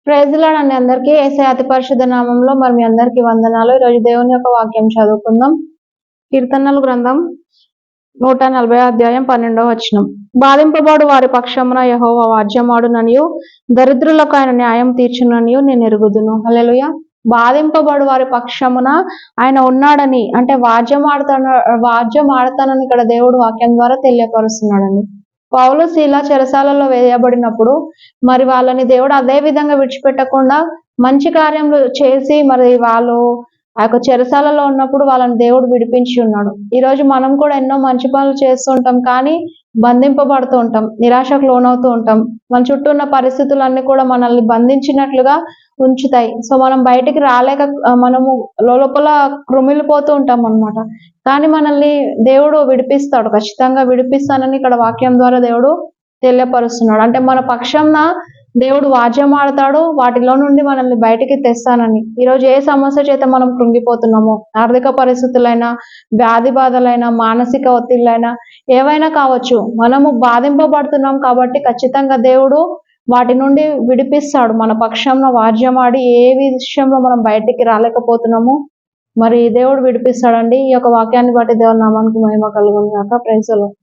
Praise lord అండి అందరికీ. యేసయ్య అతి పరిశుద్ధ నామంలో మరి మీ అందరికీ వందనాలు. ఈరోజు దేవుని యొక్క వాక్యం చదువుకుందాం. కీర్తనల గ్రంథం 140 అధ్యాయం 12వ వచనం. బాధింపబడు వారి పక్షమున యెహోవా వాద్యమాడుననియు దరిద్రులకు ఆయన న్యాయం తీర్చుననియు నేను ఎరుగుదును. హల్లెలూయా. బాధింపబడు వారి పక్షమున ఆయన ఉన్నాడని, అంటే వాద్యం ఆడతానని ఇక్కడ దేవుడు వాక్యం ద్వారా తెలియపరుస్తున్నాడండి. పౌలు శీల చెరసాలలో వేయబడినప్పుడు మరి వాళ్ళని దేవుడు అదే విధంగా విడిచిపెట్టకుండా మంచి కార్యములు చేసి మరి వాళ్ళు ఆ యొక్క చెరసాలలో ఉన్నప్పుడు వాళ్ళని దేవుడు విడిపించి ఉన్నాడు. ఈరోజు మనం కూడా ఎన్నో మంచి పనులు చేస్తూ ఉంటాం, కానీ బంధింపబడుతూ ఉంటాం, నిరాశకు లోనవుతూ ఉంటాం. మన చుట్టూ ఉన్న పరిస్థితులన్నీ కూడా మనల్ని బంధించినట్లుగా ఉంచుతాయి. సో మనం బయటికి రాలేక మనము లోపల కృమిలిపోతూ ఉంటాం అన్నమాట. కానీ మనల్ని దేవుడు విడిపిస్తాడు, ఖచ్చితంగా విడిపిస్తానని ఇక్కడ వాక్యం ద్వారా దేవుడు తెలియపరుస్తున్నాడు. అంటే మన పక్షంన దేవుడు వాద్యం ఆడతాడు, వాటిలో నుండి మనల్ని బయటికి తెస్తానని. ఈరోజు ఏ సమస్య చేత మనం కృంగిపోతున్నామో, ఆర్థిక పరిస్థితులైనా, వ్యాధి బాధలైనా, మానసిక ఒత్తిళ్ళైనా ఏవైనా కావచ్చు, మనము బాధింపబడుతున్నాం కాబట్టి ఖచ్చితంగా దేవుడు వాటి నుండి విడిపిస్తాడు. మన పక్షంలో వాద్యం ఆడి ఏ విషయంలో మనం బయటికి రాలేకపోతున్నామో మరి దేవుడు విడిపిస్తాడండి. ఈ యొక్క వాక్యాన్ని బట్టి దేవుని నామానికి మహిమ కలుగును గాక. Praise the lord.